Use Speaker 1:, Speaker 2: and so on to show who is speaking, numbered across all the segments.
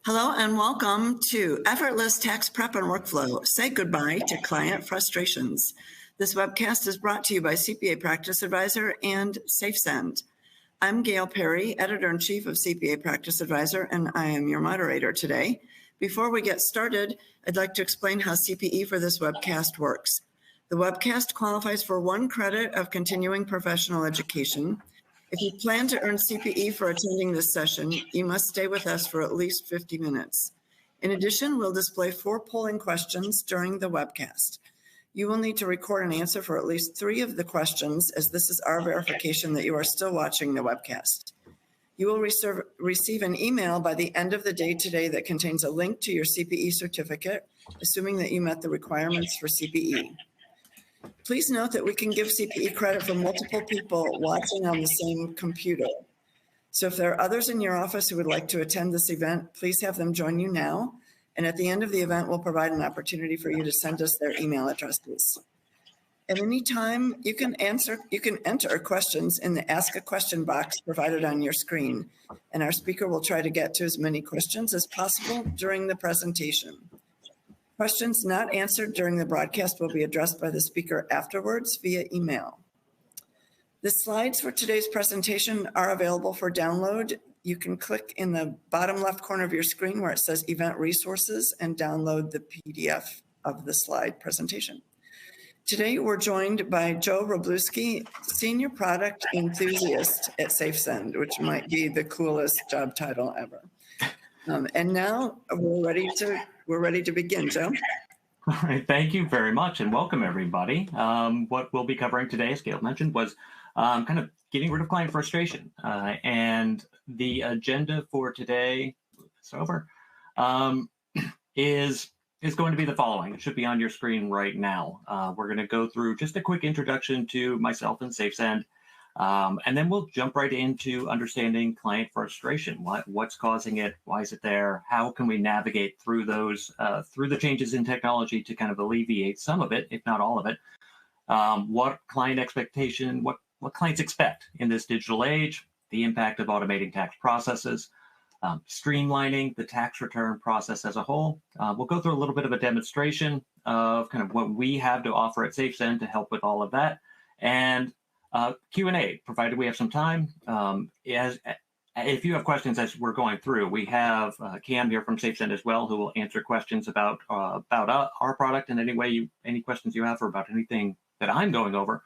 Speaker 1: Hello and welcome to Effortless Tax Prep and Workflow. Say goodbye to client frustrations. This webcast is brought to you by CPA Practice Advisor and SafeSend. I'm Gail Perry, Editor-in-Chief of CPA Practice Advisor, and I am your moderator today. Before we get started, I'd like to explain how CPE for this webcast works. The webcast qualifies for 1 credit of continuing professional education. If you plan to earn CPE for attending this session, you must stay with us for at least 50 minutes. In addition, we'll display 4 polling questions during the webcast. You will need to record an answer for at least 3 of the questions, as this is our verification that you are still watching the webcast. You will receive an email by the end of the day today that contains a link to your CPE certificate, assuming that you met the requirements for CPE. Please note that we can give CPE credit for multiple people watching on the same computer. So if there are others in your office who would like to attend this event, please have them join you now. And at the end of the event, we'll provide an opportunity for you to send us their email addresses. At any time, you can enter questions in the Ask a Question box provided on your screen, and our speaker will try to get to as many questions as possible during the presentation. Questions not answered during the broadcast will be addressed by the speaker afterwards via email. The slides for today's presentation are available for download. You can click in the bottom left corner of your screen where it says Event Resources and download the PDF of the slide presentation. Today, we're joined by Joe Robluski, Senior Product Enthusiast at SafeSend, which might be the coolest job title ever. And now we're ready to begin, Joe.
Speaker 2: All right, thank you very much, and welcome everybody. What we'll be covering today, as Gail mentioned, was kind of getting rid of client frustration. And the agenda for today, it's over, is going to be the following. It should be on your screen right now. We're going to go through just a quick introduction to myself and SafeSend. And then we'll jump right into understanding client frustration. What's causing it? Why is it there? How can we navigate through those, through the changes in technology to kind of alleviate some of it, if not all of it? What client expectation, what clients expect in this digital age, the impact of automating tax processes, streamlining the tax return process as a whole. We'll go through a little bit of a demonstration of kind of what we have to offer at SafeSend to help with all of that. And Q&A, provided we have some time. If you have questions as we're going through, we have Cam here from SafeSend as well, who will answer questions about our product and any questions you have or about anything that I'm going over.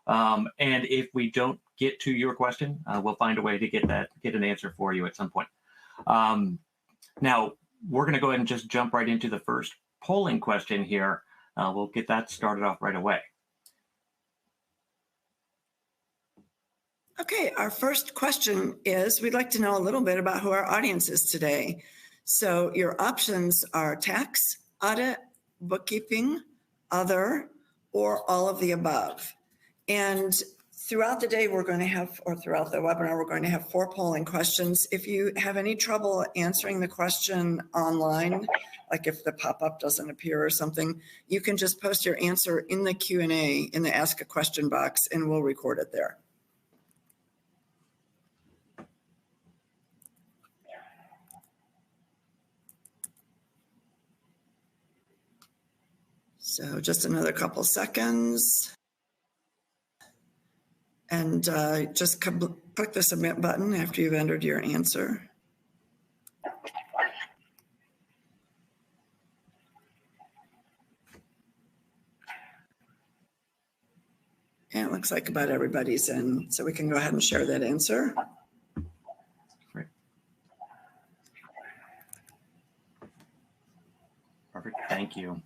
Speaker 2: And if we don't get to your question, we'll find a way to get an answer for you at some point. Now, we're going to go ahead and just jump right into the first polling question here. We'll get that started off right away.
Speaker 1: Okay, our first question is, we'd like to know a little bit about who our audience is today. So your options are tax, audit, bookkeeping, other, or all of the above. And throughout the day, we're going to have, or throughout the webinar, we're going to have 4 polling questions. If you have any trouble answering the question online, like if the pop-up doesn't appear or something, you can just post your answer in the Q&A in the Ask a Question box, and we'll record it there. So just another couple seconds. And just click the submit button after you've entered your answer. And it looks like about everybody's in, so we can go ahead and share that answer.
Speaker 2: Great. Perfect, thank you.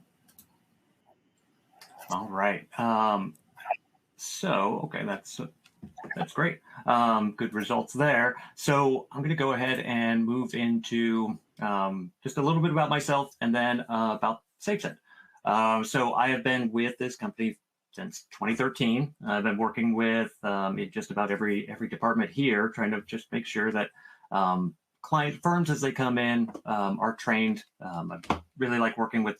Speaker 2: All right. So, okay, that's great. Good results there. So I'm going to go ahead and move into just a little bit about myself and then about SafeSend. So I have been with this company since 2013. I've been working with just about every department here, trying to just make sure that client firms as they come in are trained. I really like working with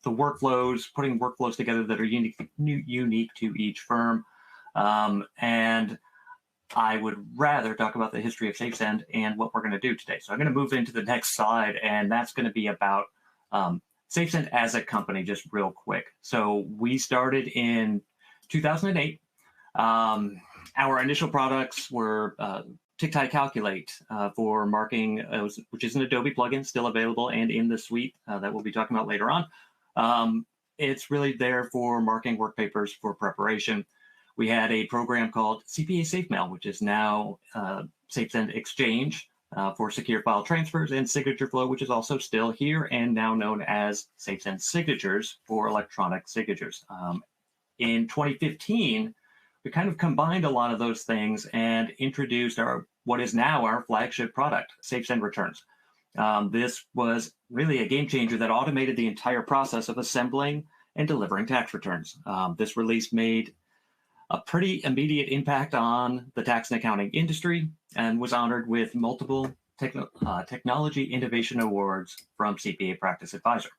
Speaker 2: the workflows, putting workflows together that are unique to each firm. And I would rather talk about the history of SafeSend and what we're going to do today. So I'm going to move into the next slide, and that's going to be about SafeSend as a company, just real quick. So we started in 2008. Our initial products were TickTie Calculate for marking, which is an Adobe plugin, still available and in the suite that we'll be talking about later on. It's really there for marking work papers for preparation. We had a program called CPA SafeMail, which is now SafeSend Exchange for secure file transfers, and Signature Flow, which is also still here and now known as SafeSend Signatures for electronic signatures. In 2015, we kind of combined a lot of those things and introduced what is now our flagship product, SafeSend Returns. This was really a game changer that automated the entire process of assembling and delivering tax returns. This release made a pretty immediate impact on the tax and accounting industry and was honored with multiple technology innovation awards from CPA Practice Advisor.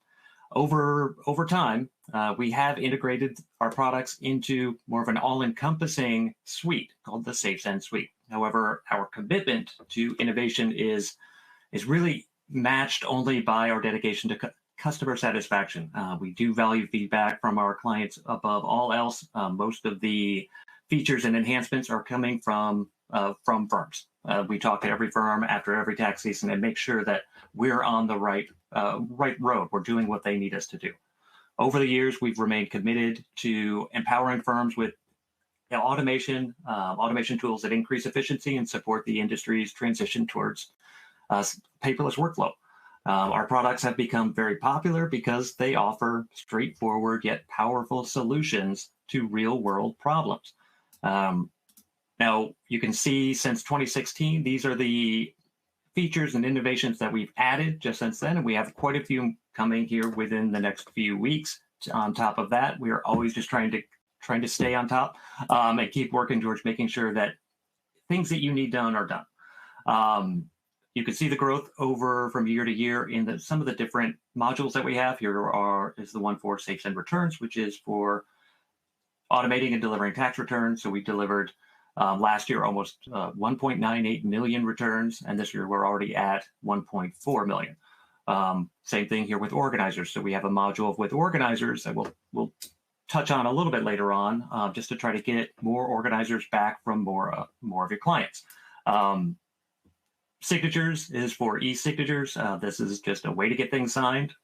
Speaker 2: Over time, we have integrated our products into more of an all-encompassing suite called the SafeSend Suite. However, our commitment to innovation is really matched only by our dedication to customer satisfaction. We do value feedback from our clients above all else. Most of the features and enhancements are coming from firms. We talk to every firm after every tax season and make sure that we're on the right road. We're doing what they need us to do. Over the years, we've remained committed to empowering firms with automation tools that increase efficiency and support the industry's transition towards paperless workflow. Our products have become very popular because they offer straightforward yet powerful solutions to real-world problems. Now, you can see since 2016, these are the features and innovations that we've added just since then, and we have quite a few coming here within the next few weeks. On top of that, we are always just trying to stay on top and keep working towards making sure that things that you need done are done. You can see the growth from year to year in some of the different modules that we have. Here is the one for SafeSend Returns, which is for automating and delivering tax returns. So we delivered last year almost 1.98 million returns, and this year we're already at 1.4 million. Same thing here with organizers. So we have a module with organizers that we'll touch on a little bit later on, just to try to get more organizers back from more of your clients. Signatures is for e-signatures. This is just a way to get things signed.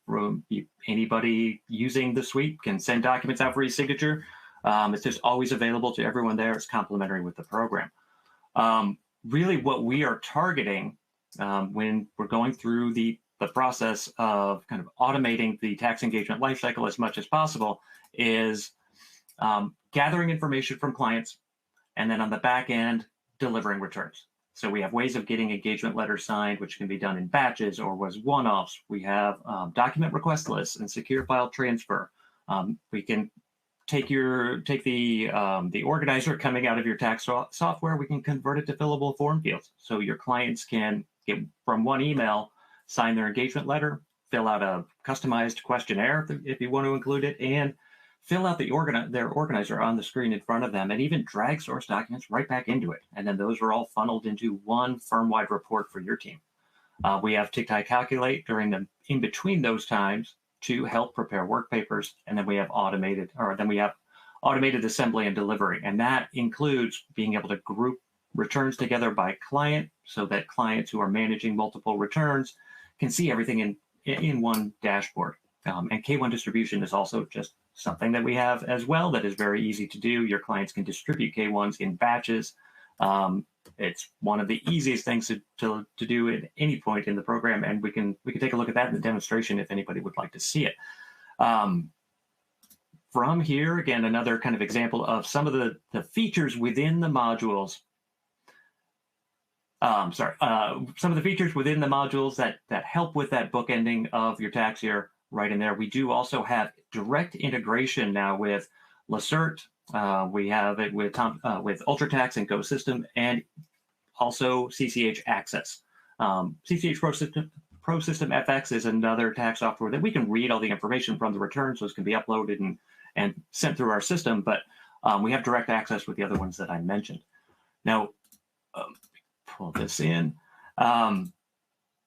Speaker 2: Anybody using the suite can send documents out for e-signature. It's just always available to everyone there. It's complementary with the program. Really what we are targeting when we're going through the process of kind of automating the tax engagement lifecycle as much as possible is gathering information from clients, and then on the back end, delivering returns. So we have ways of getting engagement letters signed, which can be done in batches or was one-offs. We have document request lists and secure file transfer. We can take the organizer coming out of your tax software. We can convert it to fillable form fields. So your clients can get from one email, sign their engagement letter, fill out a customized questionnaire if you want to include it, and fill out their organizer on the screen in front of them, and even drag source documents right back into it. And then those are all funneled into one firm-wide report for your team. We have TickTie Calculate in between those times to help prepare work papers, and then we have automated assembly and delivery, and that includes being able to group returns together by client, so that clients who are managing multiple returns can see everything in one dashboard. And K1 distribution is also just something that we have as well that is very easy to do. Your clients can distribute K1s in batches. It's one of the easiest things to do at any point in the program, and we can take a look at that in the demonstration if anybody would like to see it. From here, again, another kind of example of some of the features within the modules. Some of the features within the modules that help with that bookending of your tax year right in there. We do also have direct integration now with Lacert. We have it with UltraTax and GoSystem, and also CCH Access. CCH ProSystem FX is another tax software that we can read all the information from the returns. Those can be uploaded and sent through our system, but we have direct access with the other ones that I mentioned. Now, pull this in.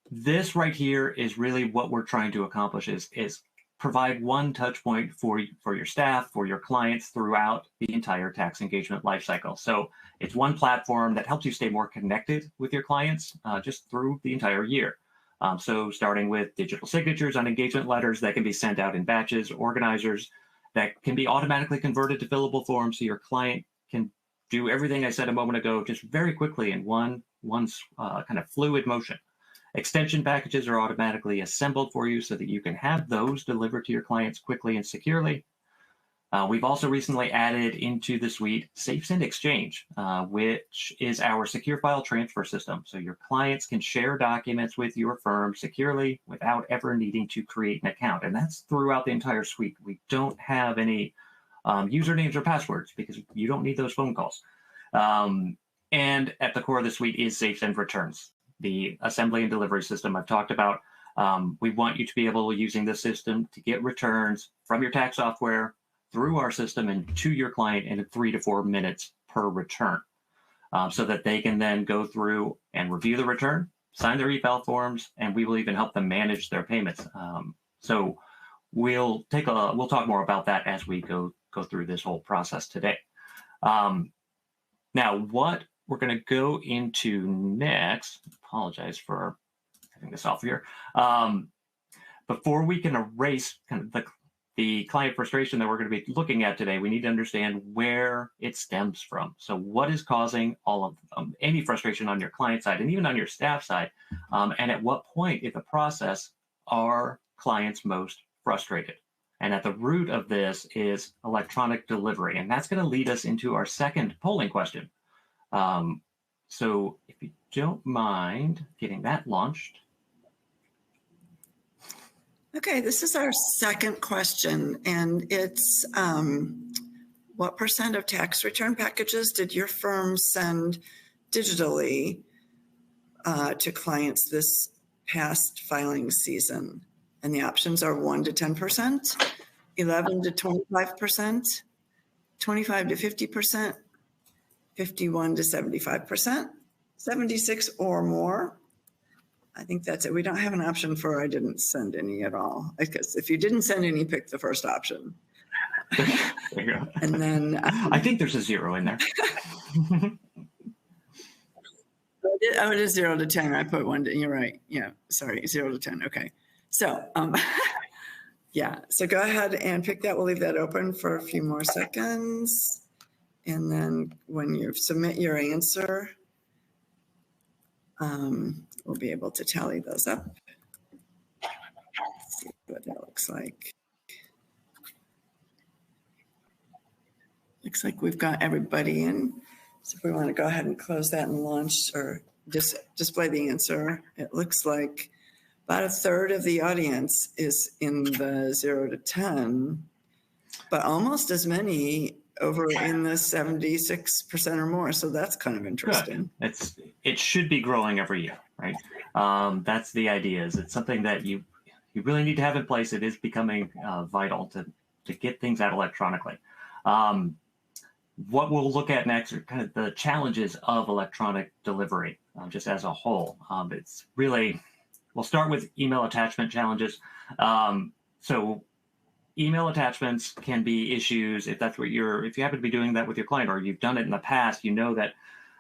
Speaker 2: This right here is really what we're trying to accomplish is provide one touch point for your staff, for your clients throughout the entire tax engagement lifecycle. So it's one platform that helps you stay more connected with your clients just through the entire year. So starting with digital signatures on engagement letters that can be sent out in batches, organizers that can be automatically converted to fillable forms so your client can do everything I said a moment ago just very quickly in one kind of fluid motion. Extension packages are automatically assembled for you so that you can have those delivered to your clients quickly and securely. We've also recently added into the suite SafeSend Exchange, which is our secure file transfer system. So your clients can share documents with your firm securely without ever needing to create an account. And that's throughout the entire suite. We don't have any usernames or passwords because you don't need those phone calls. And at the core of the suite is SafeSend Returns, the assembly and delivery system I've talked about. We want you to be able, using this system, to get returns from your tax software through our system and to your client in 3 to 4 minutes per return, so that they can then go through and review the return, sign their e-file forms, and we will even help them manage their payments. So we'll talk more about that as we go through this whole process today. Now, what we're going to go into next, apologize for having this off here, before we can erase kind of the client frustration that we're going to be looking at today, we need to understand where it stems from. So what is causing all of any frustration on your client side and even on your staff side, and at what point in the process are clients most frustrated? And at the root of this is electronic delivery, and that's going to lead us into our second polling question. So if you don't mind getting that launched.
Speaker 1: Okay, this is our second question, and it's what % of tax return packages did your firm send digitally to clients this past filing season? And the options are 1 to 10%, 11 to 25%, 25 to 50%, 51 to 75%, 76 or more. I think that's it. We don't have an option for I didn't send any at all. I guess if you didn't send any, pick the first option.
Speaker 2: There you go.
Speaker 1: And then
Speaker 2: I think there's a 0 in there.
Speaker 1: Oh, it is 0 to 10. I put 1 to, you're right. Yeah, sorry, 0 to 10. Okay. So, yeah, so go ahead and pick that. We'll leave that open for a few more seconds. And then when you submit your answer, we'll be able to tally those up. Let's see what that looks like. Looks like we've got everybody in. So if we want to go ahead and close that and launch or just display the answer, it looks like about a third of the audience is in the 0 to 10, but almost as many over in the 76% or more. So that's kind of interesting.
Speaker 2: Good. It should be growing every year, right? That's the idea. Is it's something that you really need to have in place. It is becoming vital to get things out electronically. What we'll look at next are kind of the challenges of electronic delivery, just as a whole. It's really, we'll start with email attachment challenges. So email attachments can be issues if that's what if you happen to be doing that with your client or you've done it in the past, you know that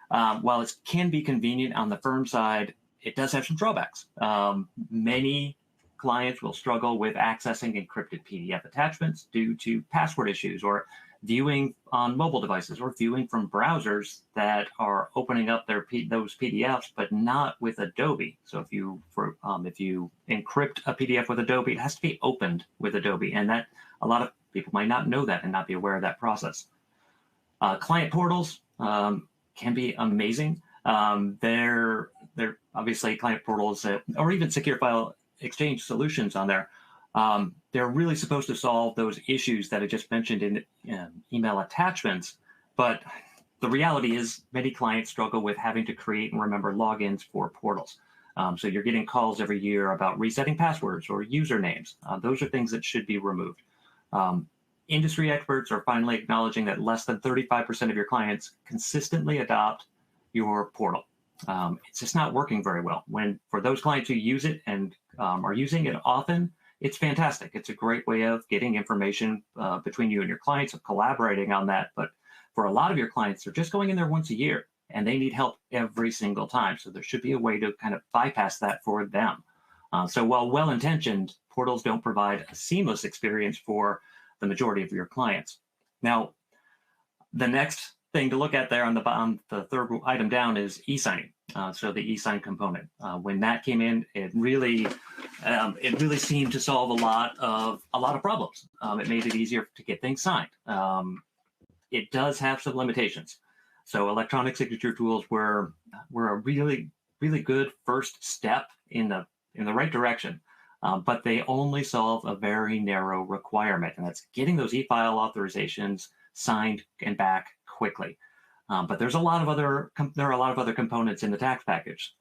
Speaker 2: while it can be convenient on the firm side, it does have some drawbacks. Many clients will struggle with accessing encrypted PDF attachments due to password issues or viewing on mobile devices or viewing from browsers that are opening up those PDFs, but not with Adobe. So if you encrypt a PDF with Adobe, it has to be opened with Adobe, and that a lot of people might not know that and not be aware of that process. Client portals can be amazing. They're obviously client portals or even secure file exchange solutions on there. They're really supposed to solve those issues that I just mentioned in email attachments, but the reality is many clients struggle with having to create and remember logins for portals. So you're getting calls every year about resetting passwords or usernames. Those are things that should be removed. Industry experts are finally acknowledging that less than 35% of your clients consistently adopt your portal. It's just not working very well. For those clients who use it and are using it often, it's fantastic. It's a great way of getting information between you and your clients, of collaborating on that. But for a lot of your clients, they're just going in there once a year and they need help every single time. So there should be a way to kind of bypass that for them. So while well-intentioned, portals don't provide a seamless experience for the majority of your clients. Now, the next thing to look at there on the bottom, the third item down, is e-signing. So the e-sign component. When that came in, it really seemed to solve a lot of problems. It made it easier to get things signed. It does have some limitations. So electronic signature tools were a really good first step in the right direction. But they only solve a very narrow requirement, and that's getting those e-file authorizations signed and back quickly. But there are a lot of other components in the tax package: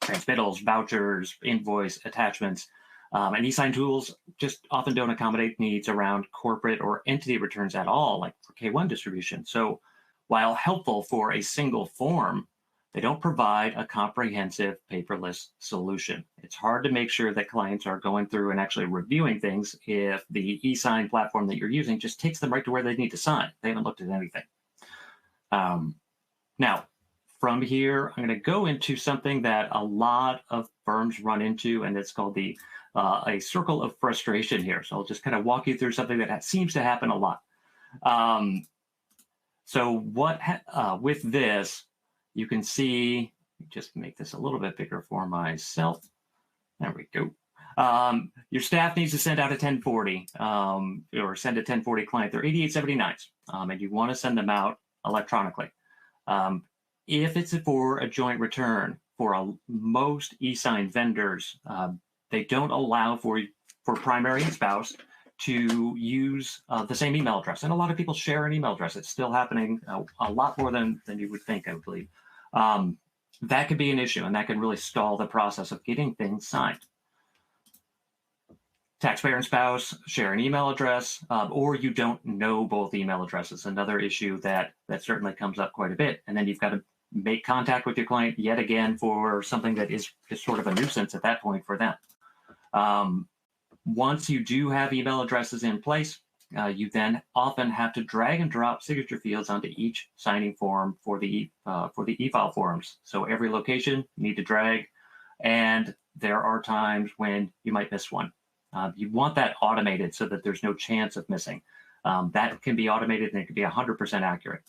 Speaker 2: transmittals, vouchers, invoice attachments, and e-sign tools just often don't accommodate needs around corporate or entity returns at all, like for K-1 distribution. So while helpful for a single form, they don't provide a comprehensive paperless solution. It's hard to make sure that clients are going through and actually reviewing things if the e-sign platform that you're using just takes them right to where they need to sign. They haven't looked at anything. Now, from here, I'm going to go into something that a lot of firms run into, and it's called a circle of frustration here. So I'll just kind of walk you through something that seems to happen a lot. With this, you can see, just make this a little bit bigger for myself. There we go. Your staff needs to send out a 1040 or send a 1040 client. They're 8879s, and you want to send them out electronically. If it's for a joint return, for most e-sign vendors, they don't allow for primary and spouse to use the same email address. And a lot of people share an email address. It's still happening a lot more than you would think, I would believe. That could be an issue, and that can really stall the process of getting things signed. Taxpayer and spouse share an email address, or you don't know both email addresses. Another issue that certainly comes up quite a bit. And then you've got to make contact with your client yet again for something that is just sort of a nuisance at that point for them. Once you do have email addresses in place, you then often have to drag and drop signature fields onto each signing form for the e-file forms. So every location you need to drag, and there are times when you might miss one. You want that automated so that there's no chance of missing. That can be automated, and it can be 100% accurate.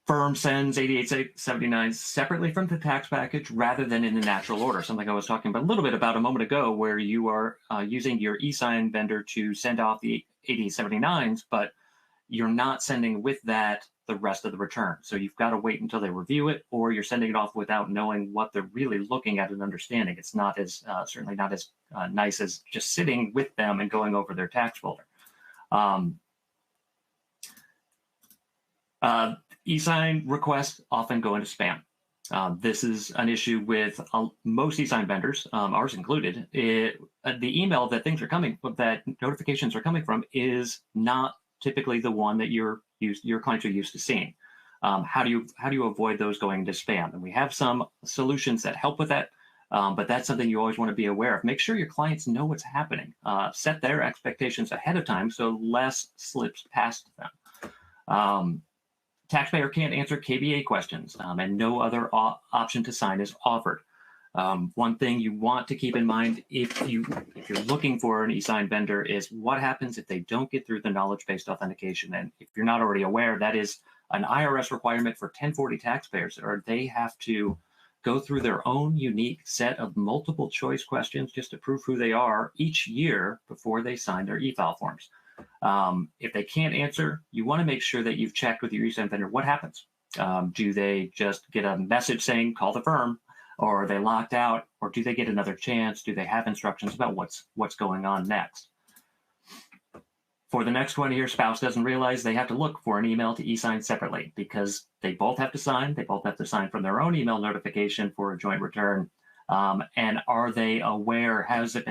Speaker 2: Firm sends 8879s separately from the tax package rather than in the natural order, something I was talking about a little bit about a moment ago, where you are using your e-sign vendor to send off the 8879s, but you're not sending with that the rest of the return. So you've got to wait until they review it, or you're sending it off without knowing what they're really looking at and understanding. It's not as certainly not as nice as just sitting with them and going over their tax folder. E-sign requests often go into spam. This is an issue with most e-sign vendors, ours included. The email that that notifications are coming from is not typically the one that your clients are used to seeing. How do you avoid those going into spam? And we have some solutions that help with that, but that's something you always want to be aware of. Make sure your clients know what's happening. Set their expectations ahead of time so less slips past them. Taxpayer can't answer KBA questions, and no other option to sign is offered. One thing you want to keep in mind if you're looking for an e-sign vendor is what happens if they don't get through the knowledge-based authentication. And if you're not already aware, that is an IRS requirement for 1040 taxpayers, or they have to go through their own unique set of multiple choice questions just to prove who they are each year before they sign their e-file forms. If they can't answer, you want to make sure that you've checked with your e-sign vendor what happens. Do they just get a message saying, call the firm? Or are they locked out? Or do they get another chance? Do they have instructions about what's going on next? For the next one here, spouse doesn't realize they have to look for an email to e-sign separately because they both have to sign. They both have to sign from their own email notification for a joint return. And are they aware? Has it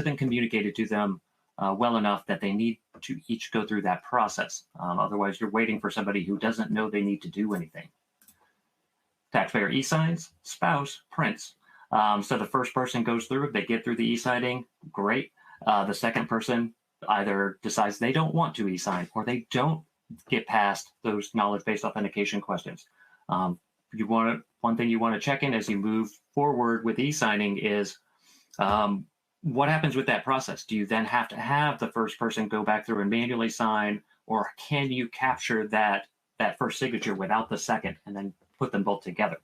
Speaker 2: been communicated to them well enough that they need to each go through that process. Otherwise, you're waiting for somebody who doesn't know they need to do anything. Taxpayer e-signs, spouse prints. So the first person goes through, they get through the e-signing, great. The second person either decides they don't want to e-sign or they don't get past those knowledge-based authentication questions. One thing you want to check in as you move forward with e-signing is what happens with that process? Do you then have to have the first person go back through and manually sign, or can you capture that first signature without the second and then put them both together?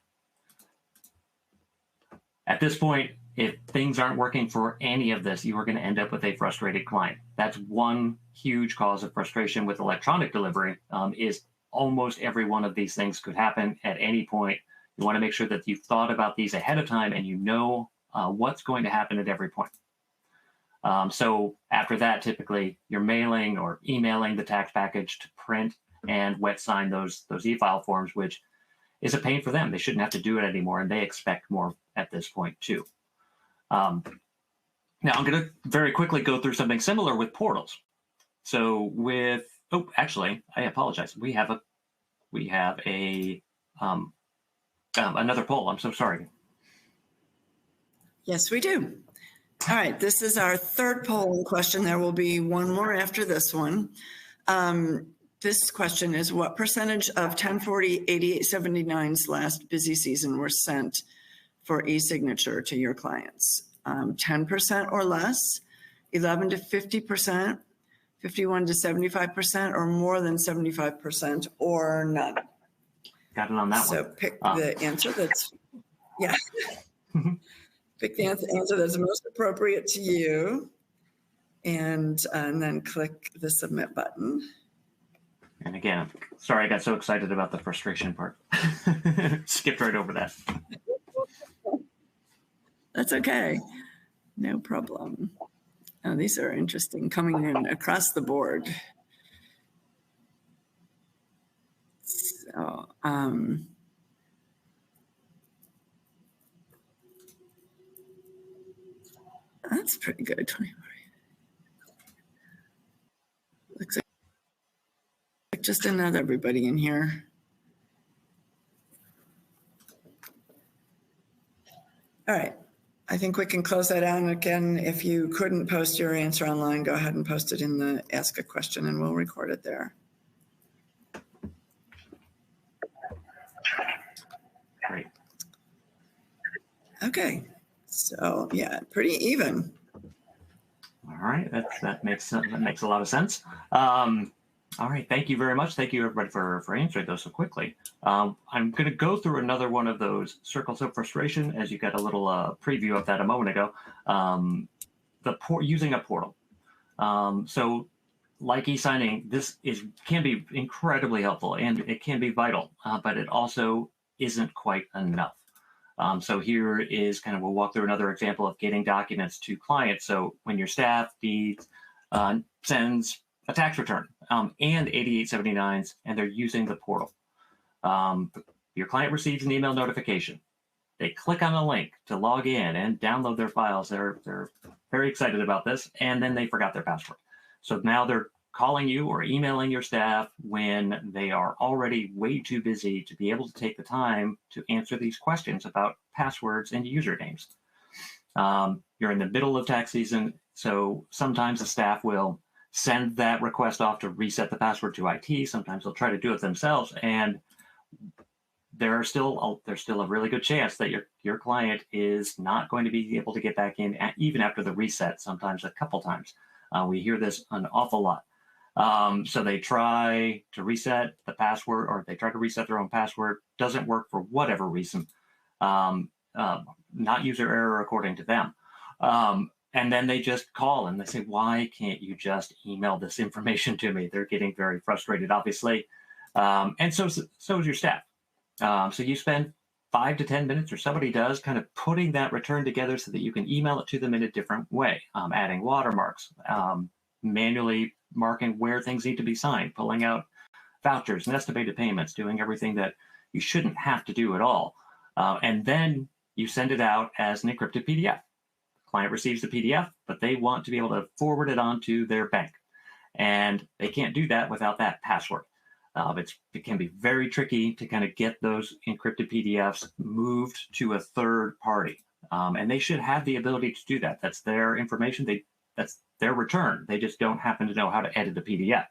Speaker 2: At this point, if things aren't working for any of this, you are going to end up with a frustrated client. That's one huge cause of frustration with electronic delivery, is almost every one of these things could happen at any point. You want to make sure that you've thought about these ahead of time and you know what's going to happen at every point. So after that, typically you're mailing or emailing the tax package to print and wet sign those e-file forms, which is a pain for them. They shouldn't have to do it anymore, and they expect more at this point too. Now I'm going to very quickly go through something similar with portals. So with, oh, actually, I apologize. We have another poll. I'm so sorry.
Speaker 1: Yes, we do. All right, this is our third polling question. There will be one more after this one. This question is, what percentage of 1040 8879's last busy season were sent for e-signature to your clients? 10% or less, 11 to 50%, 51 to 75%, or more than 75%, or none?
Speaker 2: Got it on that one.
Speaker 1: So pick the answer that's, yeah. Pick the answer that's most appropriate to you, and then click the submit button.
Speaker 2: And again, I'm sorry I got so excited about the frustration part. Skipped right over that.
Speaker 1: That's okay. No problem. Oh, these are interesting, coming in across the board. So, that's pretty good. 24. Looks like just another everybody in here. All right. I think we can close that out. And again, if you couldn't post your answer online, go ahead and post it in the Ask a Question and we'll record it there.
Speaker 2: Great.
Speaker 1: Okay. So yeah, pretty even.
Speaker 2: All right, that makes a lot of sense. All right, thank you very much. Thank you everybody for answering those so quickly. I'm going to go through another one of those circles of frustration, as you got a little preview of that a moment ago. Using a portal. So, like e-signing, this can be incredibly helpful and it can be vital, but it also isn't quite enough. So here is we'll walk through another example of getting documents to clients. So when your staff sends a tax return and 8879s, and they're using the portal, your client receives an email notification. They click on a link to log in and download their files. They're very excited about this, and then they forgot their password. So now they're calling you or emailing your staff when they are already way too busy to be able to take the time to answer these questions about passwords and usernames. You're in the middle of tax season, so sometimes the staff will send that request off to reset the password to IT. Sometimes they'll try to do it themselves, and there's still a really good chance that your client is not going to be able to get back in even after the reset, sometimes a couple times. We hear this an awful lot. So they try to reset the password, or they try to reset their own password, doesn't work for whatever reason, not user error according to them. And then they just call and they say, why can't you just email this information to me? They're getting very frustrated, obviously. And so is your staff. So you spend 5 to 10 minutes, or somebody does, kind of putting that return together so that you can email it to them in a different way, adding watermarks, manually marking where things need to be signed, pulling out vouchers and estimated payments, doing everything that you shouldn't have to do at all. And then you send it out as an encrypted PDF. Client receives the PDF, but they want to be able to forward it on to their bank. And they can't do that without that password. It can be very tricky to kind of get those encrypted PDFs moved to a third party. And they should have the ability to do that. That's their information. That's their return. They just don't happen to know how to edit the PDF.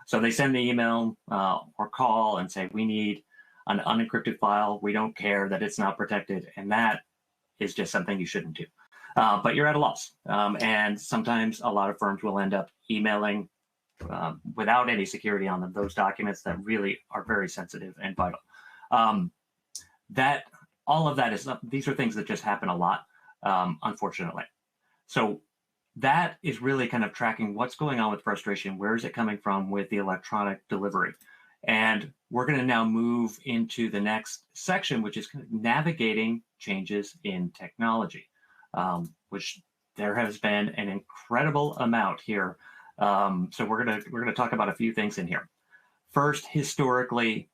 Speaker 2: So they send the email or call and say, we need an unencrypted file. We don't care that it's not protected. And that is just something you shouldn't do. But you're at a loss. And sometimes a lot of firms will end up emailing without any security on them, those documents that really are very sensitive and vital. All of that these are things that just happen a lot, unfortunately. So that is really kind of tracking what's going on with frustration. Where is it coming from with the electronic delivery? And we're going to now move into the next section, which is kind of navigating changes in technology, which there has been an incredible amount here. So we're gonna talk about a few things in here. First, historically,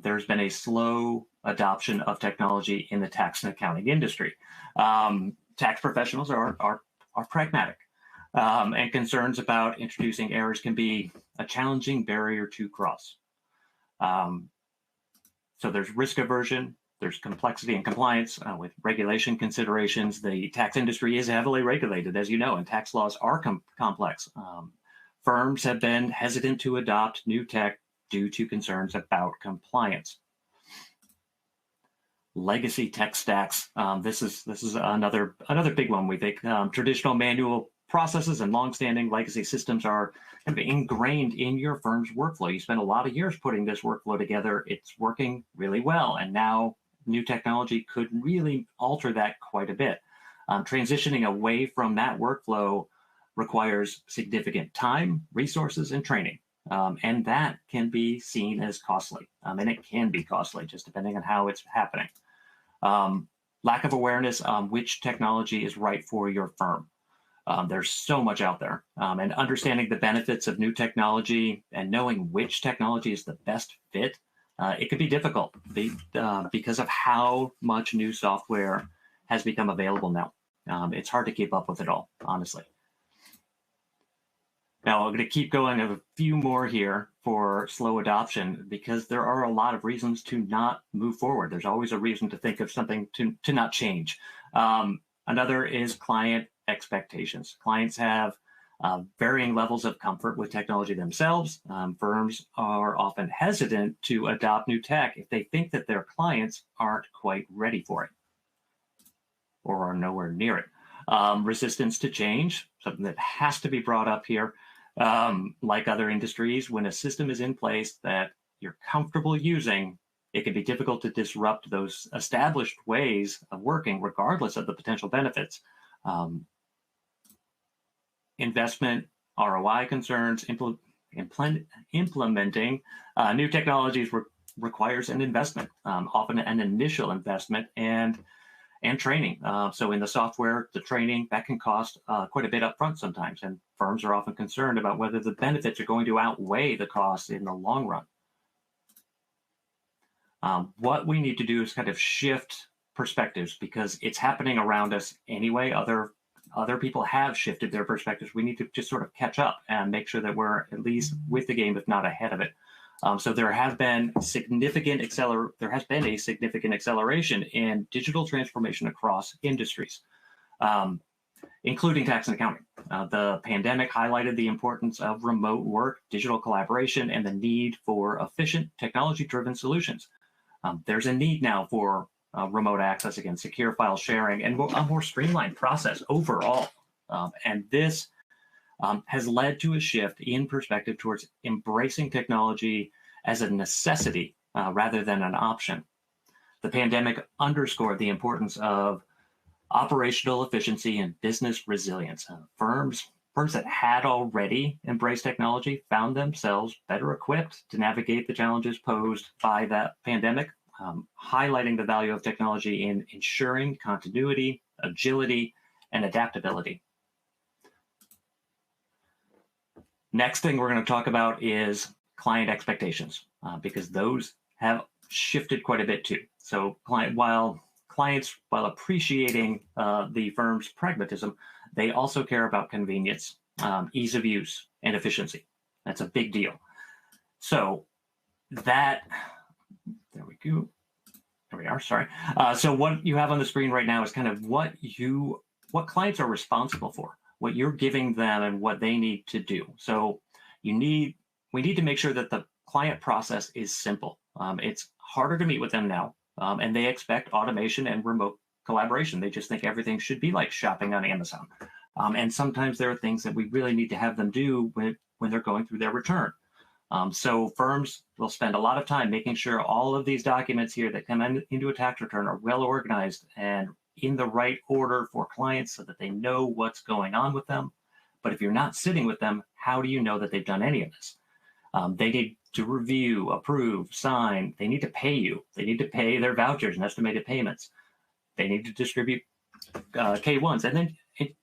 Speaker 2: there's been a slow adoption of technology in the tax and accounting industry. Tax professionals are pragmatic, and concerns about introducing errors can be a challenging barrier to cross. So there's risk aversion, there's complexity and compliance with regulation considerations. The tax industry is heavily regulated, as you know, and tax laws are complex. Firms have been hesitant to adopt new tech due to concerns about compliance. Legacy tech stacks. This is another big one. We think traditional manual processes and longstanding legacy systems are kind of ingrained in your firm's workflow. You spend a lot of years putting this workflow together. It's working really well, and now new technology could really alter that quite a bit. Transitioning away from that workflow requires significant time, resources, and training. And that can be seen as costly. And it can be costly just depending on how it's happening. Lack of awareness on which technology is right for your firm. There's so much out there. And understanding the benefits of new technology and knowing which technology is the best fit, it can be difficult because of how much new software has become available now. It's hard to keep up with it all, honestly. Now, I'm going to keep going. I have a few more here for slow adoption because there are a lot of reasons to not move forward. There's always a reason to think of something to not change. Another is client expectations. Clients have varying levels of comfort with technology themselves. Firms are often hesitant to adopt new tech if they think that their clients aren't quite ready for it or are nowhere near it. Resistance to change, something that has to be brought up here. Like other industries, when a system is in place that you're comfortable using, it can be difficult to disrupt those established ways of working, regardless of the potential benefits. Investment, ROI concerns, implementing new technologies requires an investment, often an initial investment, and training. So in the software, the training, that can cost quite a bit upfront sometimes, and firms are often concerned about whether the benefits are going to outweigh the costs in the long run. What we need to do is kind of shift perspectives because it's happening around us anyway. Other people have shifted their perspectives. We need to just sort of catch up and make sure that we're at least with the game, if not ahead of it. So there has been a significant acceleration in digital transformation across industries, including tax and accounting. The pandemic highlighted the importance of remote work, digital collaboration, and the need for efficient technology-driven solutions. There's a need now for remote access, again, secure file sharing, and a more streamlined process overall. And this has led to a shift in perspective towards embracing technology as a necessity rather than an option. The pandemic underscored the importance of operational efficiency and business resilience. Firms that had already embraced technology found themselves better equipped to navigate the challenges posed by that pandemic, highlighting the value of technology in ensuring continuity, agility, and adaptability. Next thing we're going to talk about is client expectations, because those have shifted quite a bit too. So while clients, while appreciating the firm's pragmatism, they also care about convenience, ease of use, and efficiency. That's a big deal. So there we go. There we are, sorry. So what you have on the screen right now is kind of what clients are responsible for, what you're giving them and what they need to do. So we need to make sure that the client process is simple. It's harder to meet with them now, and they expect automation and remote collaboration. They just think everything should be like shopping on Amazon. And sometimes there are things that we really need to have them do when they're going through their return. So firms will spend a lot of time making sure all of these documents here that come into a tax return are well organized and in the right order for clients so that they know what's going on with them. But if you're not sitting with them, how do you know that they've done any of this? They need to review, approve, sign. They need to pay you. They need to pay their vouchers and estimated payments. They need to distribute K-1s, and then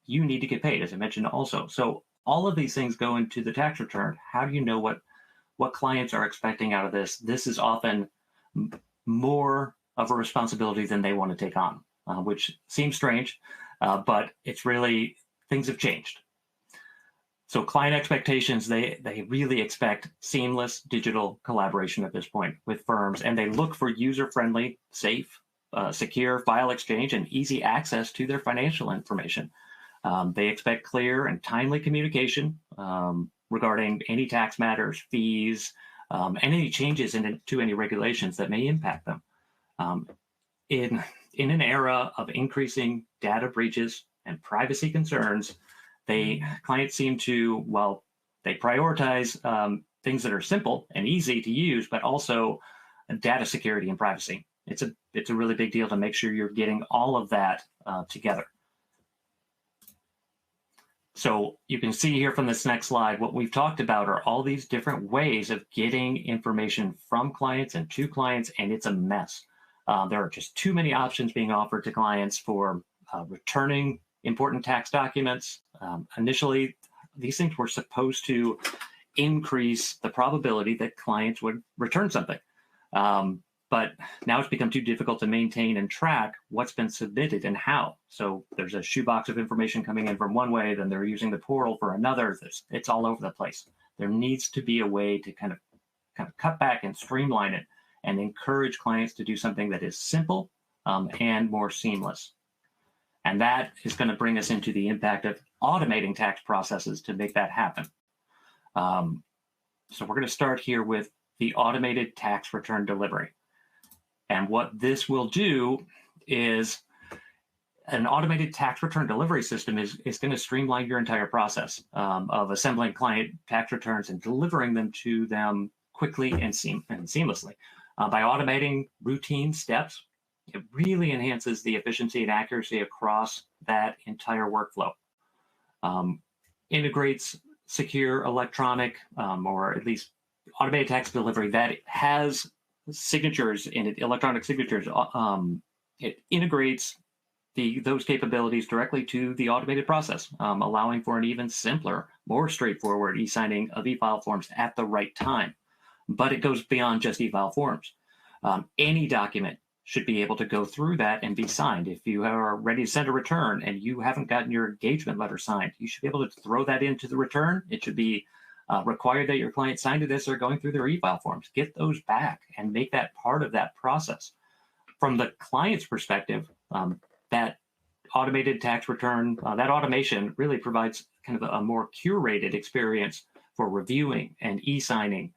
Speaker 2: you need to get paid, as I mentioned also. So all of these things go into the tax return. How do you know what clients are expecting out of this? This is often more of a responsibility than they want to take on, which seems strange, but it's really, things have changed. So client expectations, they really expect seamless digital collaboration at this point with firms, and they look for user-friendly, safe, secure file exchange and easy access to their financial information. They expect clear and timely communication regarding any tax matters, fees, and any changes to any regulations that may impact them. In an era of increasing data breaches and privacy concerns, clients seem to, well, they prioritize things that are simple and easy to use, but also data security and privacy. It's a really big deal to make sure you're getting all of that together. So you can see here from this next slide, what we've talked about are all these different ways of getting information from clients and to clients, and it's a mess. There are just too many options being offered to clients for returning important tax documents. Initially, these things were supposed to increase the probability that clients would return something. But now it's become too difficult to maintain and track what's been submitted and how. So there's a shoebox of information coming in from one way, then they're using the portal for another. It's all over the place. There needs to be a way to kind of cut back and streamline it and encourage clients to do something that is simple and more seamless. And that is going to bring us into the impact of automating tax processes to make that happen. So we're going to start here with the automated tax return delivery. And what this will do is an automated tax return delivery system is going to streamline your entire process of assembling client tax returns and delivering them to them quickly and seamlessly. By automating routine steps, it really enhances the efficiency and accuracy across that entire workflow. Integrates secure electronic or at least automated tax delivery that has signatures in it, electronic signatures. It integrates those capabilities directly to the automated process, allowing for an even simpler, more straightforward e-signing of e-file forms at the right time. But it goes beyond just e-file forms. Any document should be able to go through that and be signed. If you are ready to send a return and you haven't gotten your engagement letter signed, you should be able to throw that into the return. It should be required that your client sign to this or going through their e-file forms. Get those back and make that part of that process. From the client's perspective, that automated tax return, that automation really provides kind of a more curated experience for reviewing and e-signing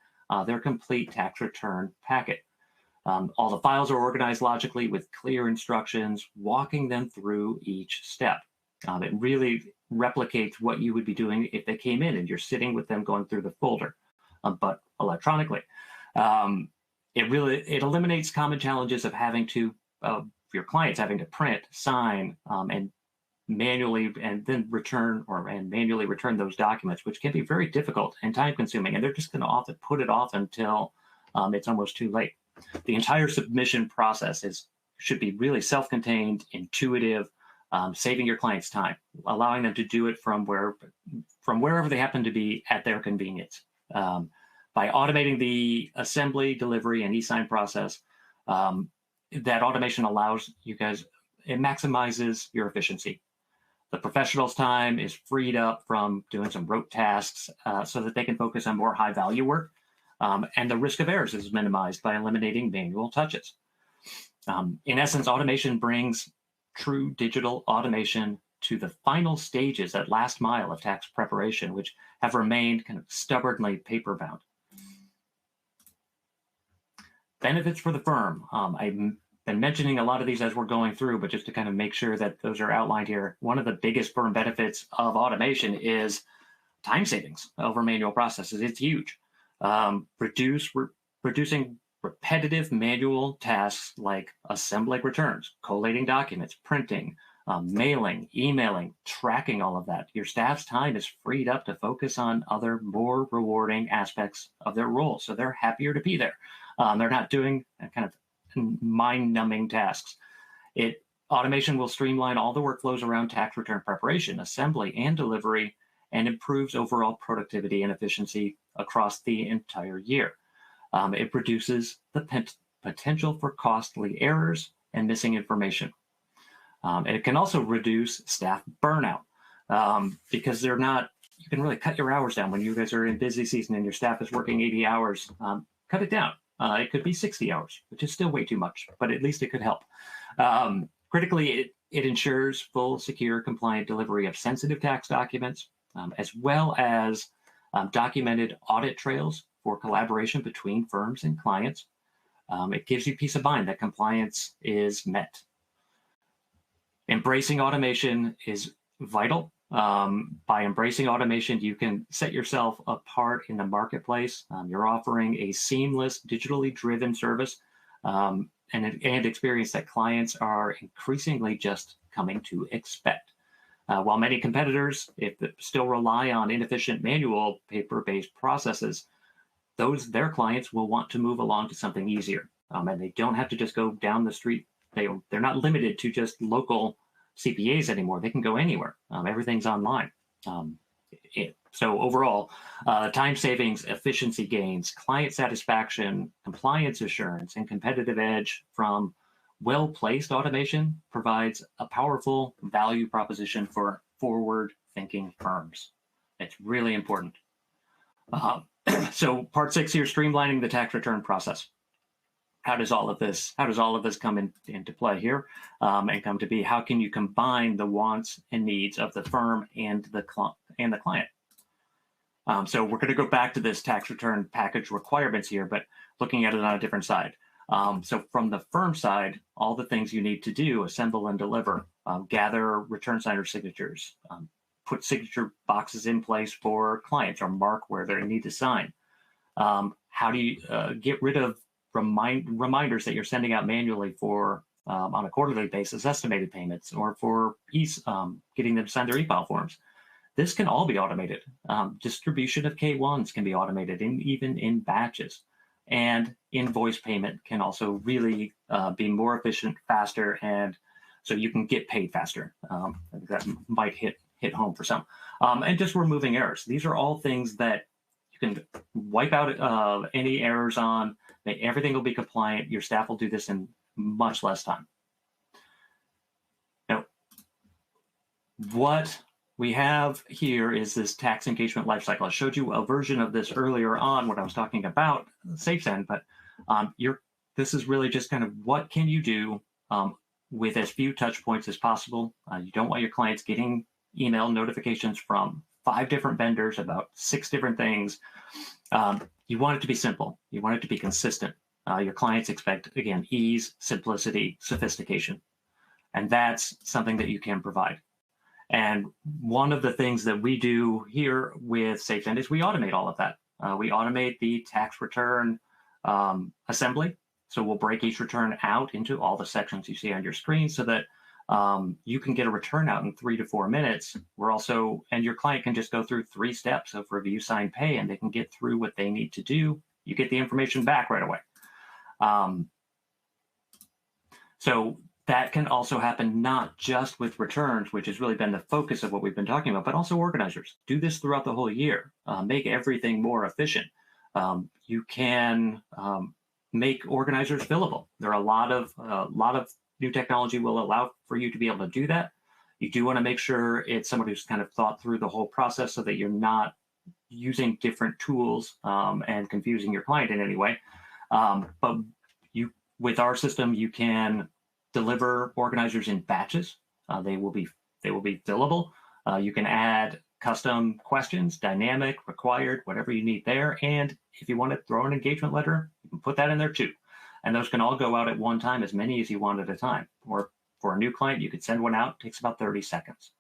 Speaker 2: their complete tax return packet. All the files are organized logically with clear instructions, walking them through each step. It really replicates what you would be doing if they came in and you're sitting with them going through the folder, but electronically. It eliminates common challenges of having to, your clients having to print, sign, and manually manually return those documents, which can be very difficult and time consuming. And they're just going to often put it off until it's almost too late. The entire submission process should be really self-contained, intuitive, saving your clients time, allowing them to do it from wherever they happen to be at their convenience. By automating the assembly, delivery, and e-sign process, that automation allows you guys, it maximizes your efficiency. The professional's time is freed up from doing some rote tasks so that they can focus on more high value work. And the risk of errors is minimized by eliminating manual touches. In essence, automation brings true digital automation to the final stages, that last mile of tax preparation, which have remained kind of stubbornly paper bound. Benefits for the firm. I've been mentioning a lot of these as we're going through, but just to kind of make sure that those are outlined here, one of the biggest firm benefits of automation is time savings over manual processes. It's huge. Reducing repetitive manual tasks like assembling returns, collating documents, printing, mailing, emailing, tracking all of that. Your staff's time is freed up to focus on other more rewarding aspects of their role. So they're happier to be there. They're not doing kind of mind-numbing tasks. Automation will streamline all the workflows around tax return preparation, assembly, and delivery, and improves overall productivity and efficiency across the entire year. It reduces the potential for costly errors and missing information. It can also reduce staff burnout because you can really cut your hours down when you guys are in busy season and your staff is working 80 hours. Cut it down. It could be 60 hours, which is still way too much, but at least it could help. Critically, it ensures full, secure, compliant delivery of sensitive tax documents, as well as documented audit trails for collaboration between firms and clients. It gives you peace of mind that compliance is met. Embracing automation is vital. By embracing automation, you can set yourself apart in the marketplace. You're offering a seamless, digitally driven service and experience that clients are increasingly just coming to expect. While many competitors still rely on inefficient manual paper-based processes, their clients will want to move along to something easier. And they don't have to just go down the street. They're not limited to just local CPAs anymore. They can go anywhere. Everything's online. So overall, time savings, efficiency gains, client satisfaction, compliance assurance, and competitive edge from well-placed automation provides a powerful value proposition for forward-thinking firms. It's really important. So part 6 here, streamlining the tax return process. How does all of this come into play here and come to be? How can you combine the wants and needs of the firm and the client? So we're going to go back to this tax return package requirements here, but looking at it on a different side. So from the firm side, all the things you need to do: assemble and deliver, gather return signer signatures, put signature boxes in place for clients, or mark where they need to sign. How do you get rid of reminders that you're sending out manually for on a quarterly basis, estimated payments, or for getting them to sign their e-file forms? This can all be automated. Distribution of K-1s can be automated, even in batches. And invoice payment can also really be more efficient, faster, and so you can get paid faster. That might hit home for some. And just removing errors. These are all things that you can wipe out any errors on. Everything will be compliant. Your staff will do this in much less time. Now, what we have here is this tax engagement lifecycle. I showed you a version of this earlier on when I was talking about SafeSend, but this is really just kind of what can you do with as few touch points as possible. You don't want your clients getting email notifications from 5 different vendors about 6 different things. You want it to be simple. You want it to be consistent. Your clients expect, again, ease, simplicity, sophistication. And that's something that you can provide. And one of the things that we do here with SafeSend is we automate all of that. We automate the tax return assembly. So we'll break each return out into all the sections you see on your screen so that you can get a return out in 3 to 4 minutes. And your client can just go through 3 steps of review, sign, pay, and they can get through what they need to do. You get the information back right away. So that can also happen not just with returns, which has really been the focus of what we've been talking about, but also organizers. Do this throughout the whole year. Make everything more efficient. You can make organizers fillable. There are a lot of new technology will allow for you to be able to do that. You do want to make sure it's somebody who's kind of thought through the whole process so that you're not using different tools and confusing your client in any way. But with our system, you can deliver organizers in batches. They will be fillable. You can add custom questions, dynamic, required, whatever you need there. And if you want to throw an engagement letter, you can put that in there too. And those can all go out at one time, as many as you want at a time. Or for a new client, you could send one out. It takes about 30 seconds.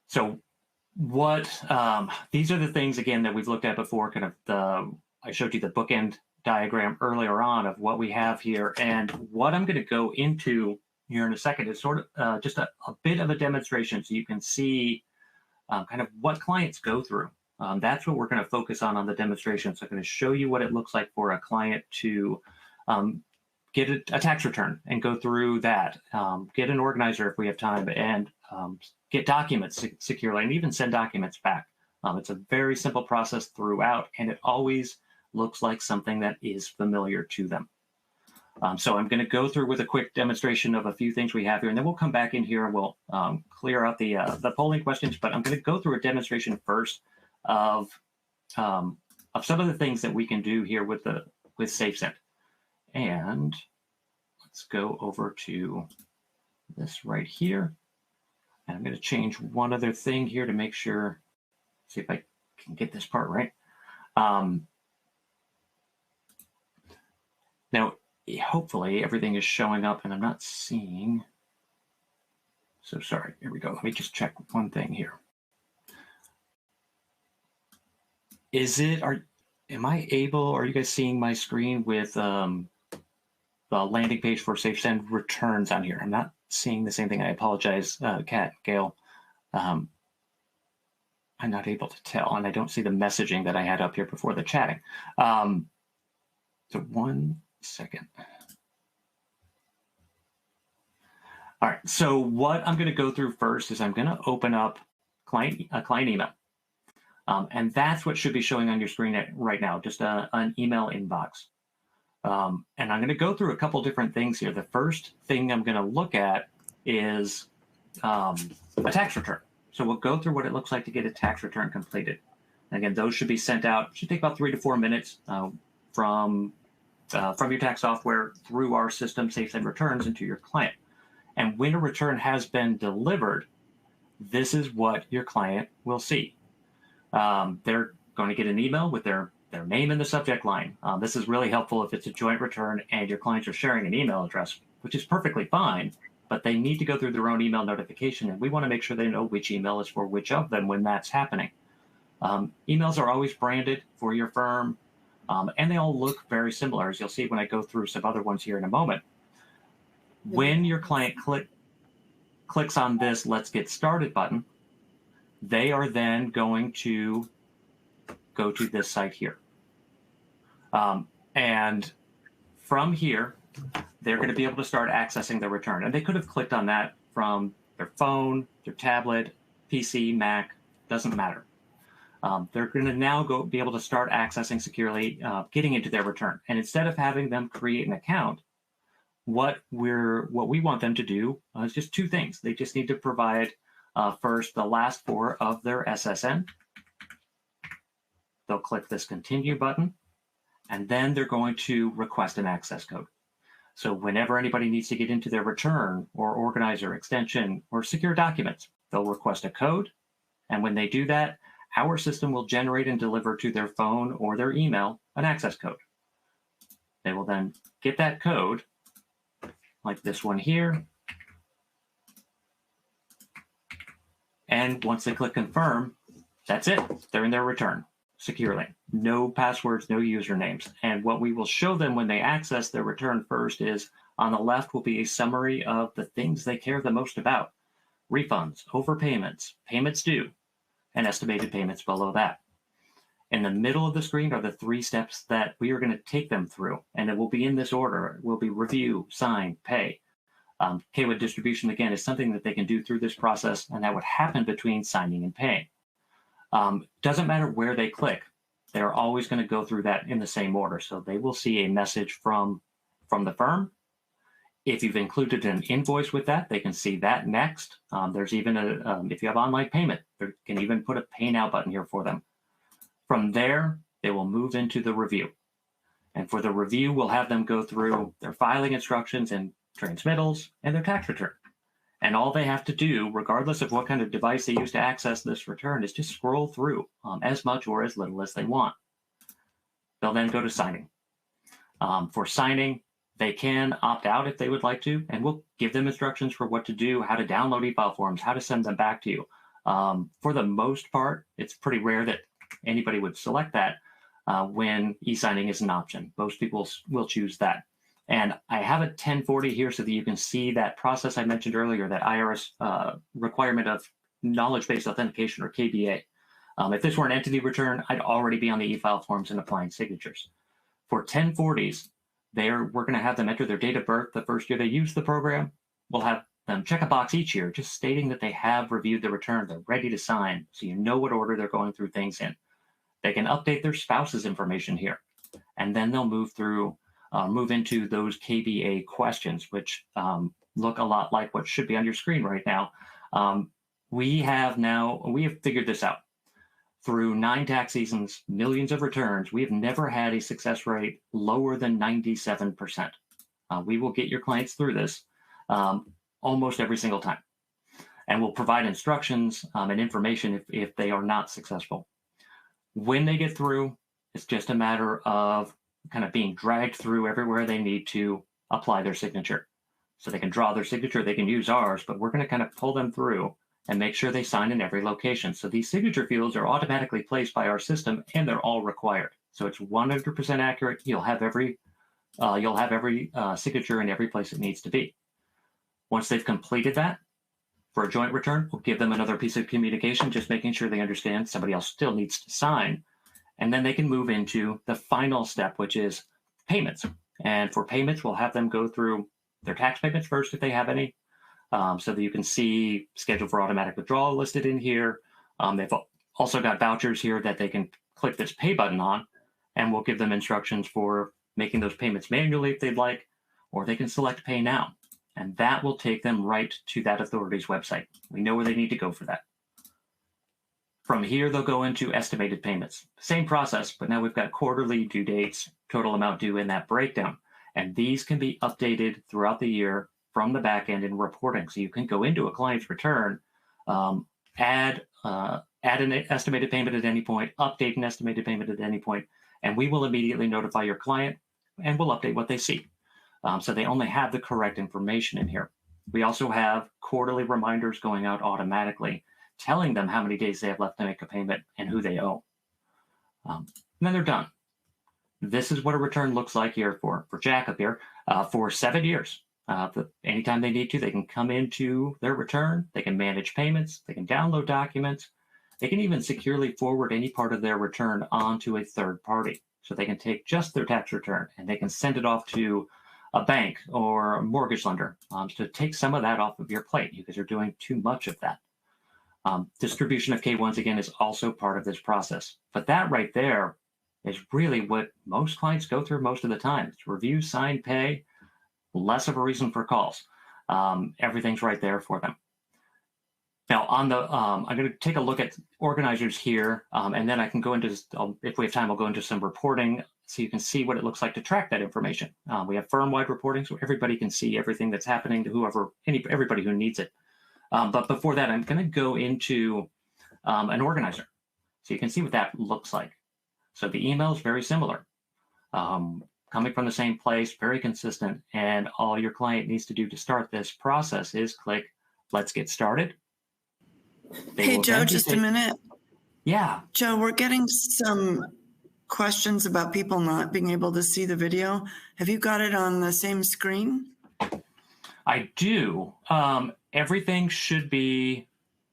Speaker 2: So these are the things, again, that we've looked at before. I showed you the bookend diagram earlier on of what we have here. And what I'm going to go into here in a second is sort of just a bit of a demonstration so you can see kind of what clients go through. That's what we're going to focus on the demonstration. So I'm going to show you what it looks like for a client to get a tax return and go through that, get an organizer if we have time, and get documents securely, and even send documents back. It's a very simple process throughout, and it always looks like something that is familiar to them. So I'm going to go through with a quick demonstration of a few things we have here, and then we'll come back in here and we'll clear out the polling questions. But I'm going to go through a demonstration first of some of the things that we can do here with SafeSend. And let's go over to this right here. And I'm going to change one other thing here to make sure, see if I can get this part right. Now, hopefully everything is showing up and I'm not seeing. So sorry, here we go. Let me just check one thing here. Are you guys seeing my screen with the landing page for SafeSend returns on here? I'm not seeing the same thing. I apologize, Kat, Gail. I'm not able to tell, and I don't see the messaging that I had up here before the chatting. So 1 second. All right, so what I'm going to go through first is I'm going to open up a client email. And that's what should be showing on your screen right now, just an email inbox. And I'm going to go through a couple different things here. The first thing I'm going to look at is a tax return. So we'll go through what it looks like to get a tax return completed. And again, those should be sent out. It should take about 3 to 4 minutes from your tax software through our system, SafeSend Returns, into your client. And when a return has been delivered, this is what your client will see. They're going to get an email with their name in the subject line. This is really helpful if it's a joint return and your clients are sharing an email address, which is perfectly fine, but they need to go through their own email notification, and we want to make sure they know which email is for which of them when that's happening. Emails are always branded for your firm, and they all look very similar, as you'll see when I go through some other ones here in a moment. When your client clicks on this Let's Get Started button, they are then going to go to this site here. And from here, they're going to be able to start accessing the return. And they could have clicked on that from their phone, their tablet, PC, Mac, doesn't matter. They're going to now be able to start accessing securely, getting into their return. And instead of having them create an account, what we want them to do is just 2 things. They just need to provide first the last 4 of their SSN. They'll click this continue button, and then they're going to request an access code. So whenever anybody needs to get into their return or organizer extension or secure documents, they'll request a code. And when they do that, our system will generate and deliver to their phone or their email an access code. They will then get that code, like this one here. And once they click confirm, that's it. They're in their return securely. No passwords, no usernames. And what we will show them when they access their return first is on the left will be a summary of the things they care the most about. Refunds, overpayments, payments due, and estimated payments below that. In the middle of the screen are the 3 steps that we are going to take them through. And it will be in this order. It will be review, sign, pay. KWID distribution, again, is something that they can do through this process, and that would happen between signing and paying. Doesn't matter where they click. they're always going to go through that in the same order. So they will see a message from the firm. If you've included an invoice with that, they can see that next. There's even if you have online payment, they can even put a pay now button here for them. From there, they will move into the review. And for the review, we'll have them go through their filing instructions and transmittals and their tax return. And all they have to do, regardless of what kind of device they use to access this return, is just scroll through as much or as little as they want. They'll then go to signing. For signing, they can opt out if they would like to, and we'll give them instructions for what to do, how to download e-file forms, how to send them back to you. For the most part, it's pretty rare that anybody would select that when e-signing is an option. Most people will choose that. And I have a 1040 here so that you can see that process I mentioned earlier, that IRS requirement of knowledge-based authentication, or KBA. If this were an entity return, I'd already be on the e-file forms and applying signatures. For 1040s, we're going to have them enter their date of birth the first year they use the program. We'll have them check a box each year, just stating that they have reviewed the return. They're ready to sign, so you know what order they're going through things in. They can update their spouse's information here, and then they'll move into those KBA questions, which look a lot like what should be on your screen right now. We have figured this out. Through 9 tax seasons, millions of returns, we have never had a success rate lower than 97%. We will get your clients through this almost every single time. And we'll provide instructions and information if they are not successful. When they get through, it's just a matter of kind of being dragged through everywhere they need to apply their signature. So they can draw their signature, they can use ours, but we're going to kind of pull them through and make sure they sign in every location. So these signature fields are automatically placed by our system, and they're all required. So it's 100% accurate. You'll have every signature in every place it needs to be. Once they've completed that, for a joint return, we'll give them another piece of communication, just making sure they understand somebody else still needs to sign. And then they can move into the final step, which is payments. And for payments, we'll have them go through their tax payments first if they have any. So that you can see schedule for automatic withdrawal listed in here. They've also got vouchers here that they can click this pay button on, and we'll give them instructions for making those payments manually if they'd like, or they can select pay now. And that will take them right to that authority's website. We know where they need to go for that. From here, they'll go into estimated payments. Same process, but now we've got quarterly due dates, total amount due in that breakdown. And these can be updated throughout the year from the back end in reporting. So you can go into a client's return, add an estimated payment at any point, update an estimated payment at any point, and we will immediately notify your client and we'll update what they see. So they only have the correct information in here. We also have quarterly reminders going out automatically, telling them how many days they have left to make a payment and who they owe. And then they're done. This is what a return looks like here for Jack up here for 7 years. Anytime they need to, they can come into their return, they can manage payments, they can download documents, they can even securely forward any part of their return onto a third party. So they can take just their tax return and they can send it off to a bank or a mortgage lender to take some of that off of your plate because you're doing too much of that. Distribution of K1s, again, is also part of this process. But that right there is really what most clients go through most of the time. It's review, sign, pay, less of a reason for calls. Everything's right there for them. Now, on the I'm going to take a look at organizers here, and then I can go into, if we have time, I'll go into some reporting so you can see what it looks like to track that information. We have firm-wide reporting, so everybody can see everything that's happening to everybody who needs it. But before that, I'm going to go into an organizer so you can see what that looks like. So the email is very similar. Coming from the same place, very consistent, and all your client needs to do to start this process is click Let's Get Started.
Speaker 1: Hey, Joe, just a minute.
Speaker 2: Yeah.
Speaker 1: Joe, we're getting some questions about people not being able to see the video. Have you got it on the same screen?
Speaker 2: I do. Everything should be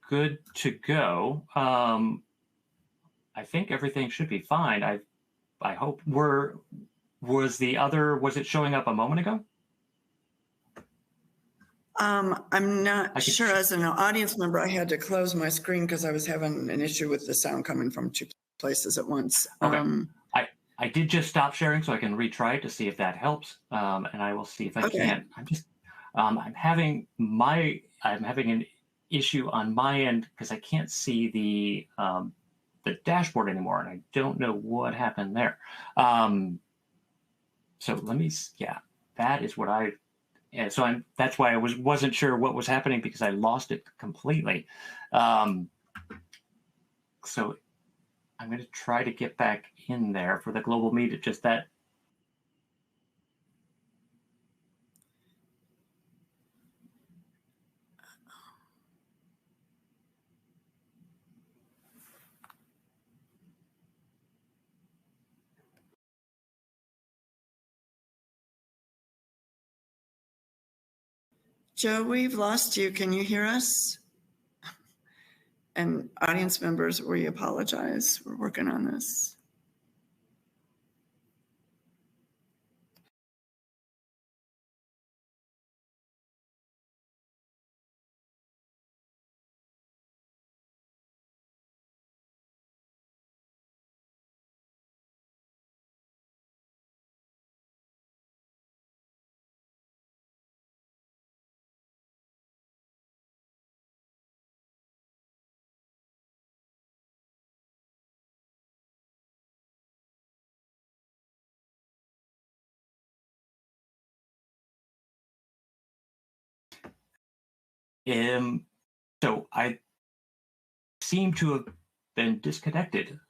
Speaker 2: good to go. I think everything should be fine. I hope was it showing up a moment ago?
Speaker 1: I'm not sure. As an audience member, I had to close my screen because I was having an issue with the sound coming from two places at once.
Speaker 2: Okay. I did just stop sharing so I can retry it to see if that helps, and I will see if I
Speaker 1: Okay.
Speaker 2: can. I'm having an issue on my end because I can't see the dashboard anymore, and I don't know what happened there. So let me, yeah, that is what that's why I wasn't sure what was happening because I lost it completely. So I'm going to try to get back in there for the global meet. It's just that.
Speaker 1: Joe, we've lost you. Can you hear us? And audience members, we apologize. We're working on this.
Speaker 2: So I seem to have been disconnected.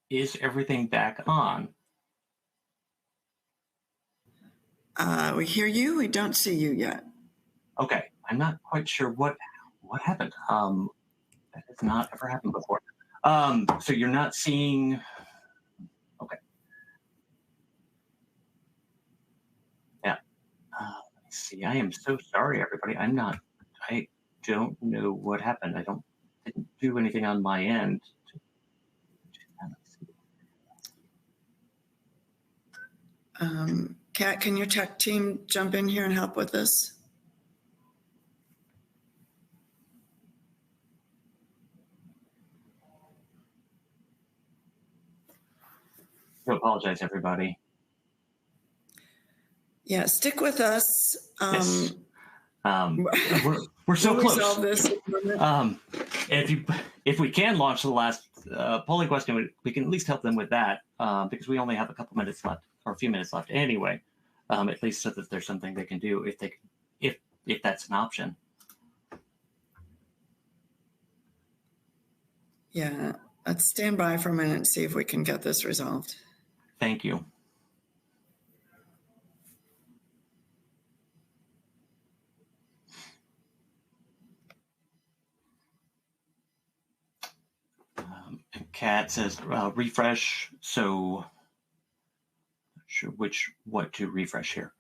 Speaker 2: Is everything back on?
Speaker 1: We hear you. We don't see you yet.
Speaker 2: Okay, I'm not quite sure what happened. That has not ever happened before. So you're not seeing. Okay. Yeah. Let me see. I am so sorry, everybody. I don't know what happened. Didn't do anything on my end.
Speaker 1: Kat, can your tech team jump in here and help with this?
Speaker 2: I apologize, everybody.
Speaker 1: Yeah, stick with us.
Speaker 2: Yes. We're so
Speaker 1: we'll
Speaker 2: close.
Speaker 1: Resolve this.
Speaker 2: If we can launch the last polling question, we can at least help them with that because we only have a couple minutes left or a few minutes left anyway. At least so that there's something they can do if that's an option.
Speaker 1: Yeah, let's stand by for a minute and see if we can get this resolved.
Speaker 2: Thank you. And Kat says refresh. So not sure what to refresh here.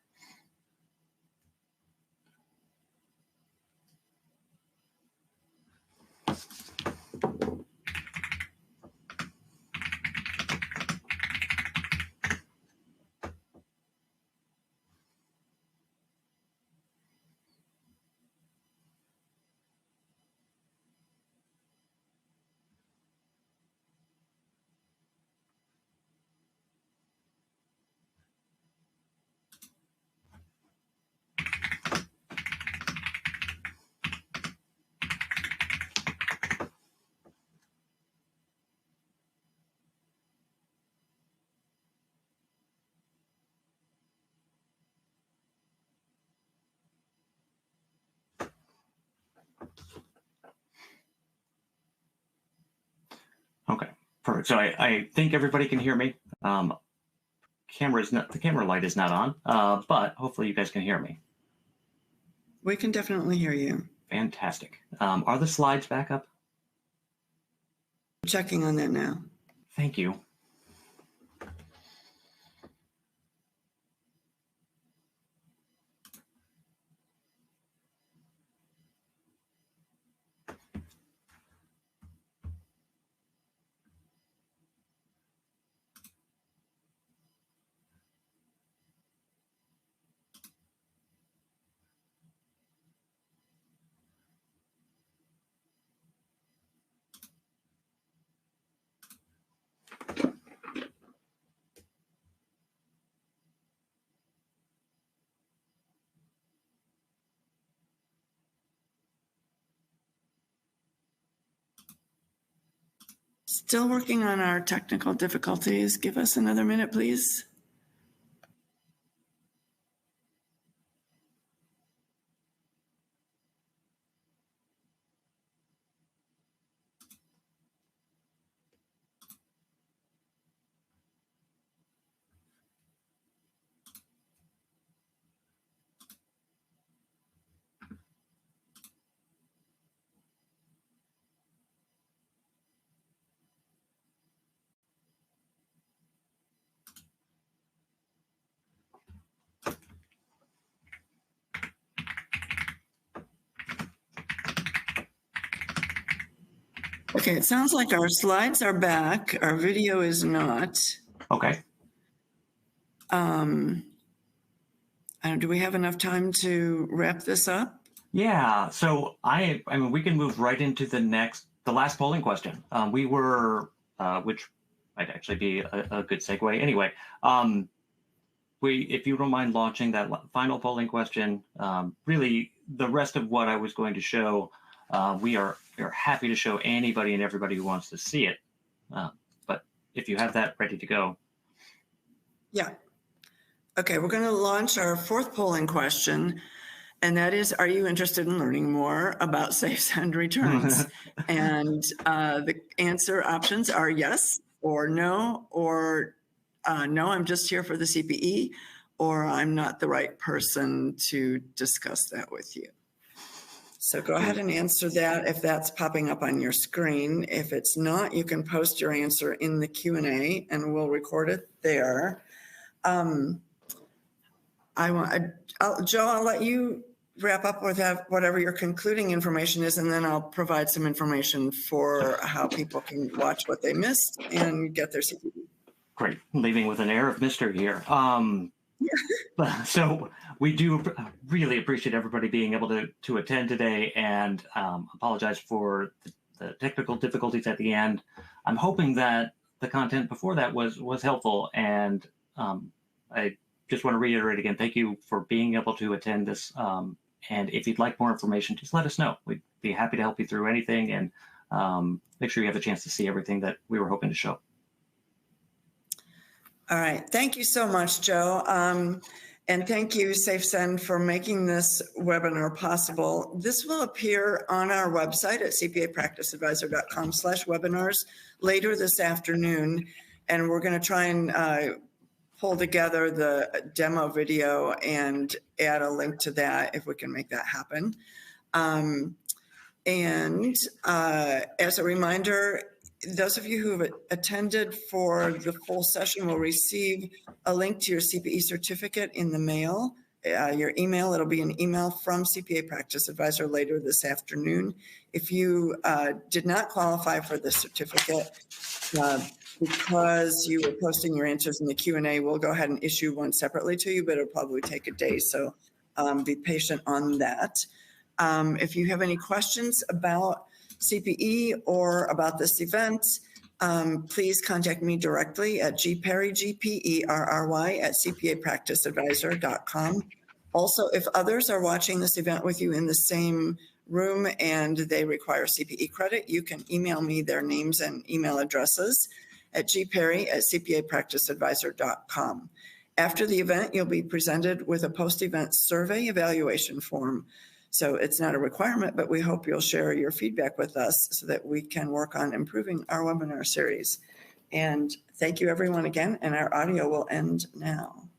Speaker 2: Okay, perfect. So I think everybody can hear me. The camera light is not on, but hopefully you guys can hear me.
Speaker 1: We can definitely hear you.
Speaker 2: Fantastic. Are the slides back up?
Speaker 1: I'm checking on that now.
Speaker 2: Thank you.
Speaker 1: Still working on our technical difficulties. Give us another minute, please. Okay, it sounds like our slides are back. Our video is not.
Speaker 2: Okay.
Speaker 1: Do we have enough time to wrap this up?
Speaker 2: Yeah. So I mean, we can move right into the last polling question. We were, which might actually be a good segue. Anyway, if you don't mind launching that final polling question, really the rest of what I was going to show, we are happy to show anybody and everybody who wants to see it. But if you have that ready to go.
Speaker 1: Yeah. Okay, we're going to launch our fourth polling question, and that is, are you interested in learning more about SafeSend returns? And the answer options are yes or no, or no, I'm just here for the CPE, or I'm not the right person to discuss that with you. So go ahead and answer that if that's popping up on your screen. If it's not, you can post your answer in the Q&A and we'll record it there. Joe, I'll let you wrap up with whatever your concluding information is, and then I'll provide some information for how people can watch what they missed and get their CPE.
Speaker 2: Great, leaving with an air of mystery here. So we do really appreciate everybody being able to attend today, and apologize for the technical difficulties at the end. I'm hoping that the content before that was helpful, and I just want to reiterate again, thank you for being able to attend this. And if you'd like more information, just let us know. We'd be happy to help you through anything, and make sure you have a chance to see everything that we were hoping to show.
Speaker 1: All right. Thank you so much, Joe. And thank you, SafeSend, for making this webinar possible. This will appear on our website at cpapracticeadvisor.com/webinars later this afternoon. And we're going to try and pull together the demo video and add a link to that if we can make that happen. As a reminder, those of you who have attended for the full session will receive a link to your CPE certificate in the mail. Your email, it'll be an email from CPA Practice Advisor later this afternoon. If you did not qualify for the certificate because you were posting your answers in the Q&A, we'll go ahead and issue one separately to you, but it'll probably take a day, so be patient on that. If you have any questions about CPE or about this event, please contact me directly at gperry, GPERRY, at cpapracticeadvisor.com. Also, if others are watching this event with you in the same room and they require CPE credit, you can email me their names and email addresses at gperry at cpapracticeadvisor.com. After the event, you'll be presented with a post-event survey evaluation form. So it's not a requirement, but we hope you'll share your feedback with us so that we can work on improving our webinar series. And thank you everyone again, and our audio will end now.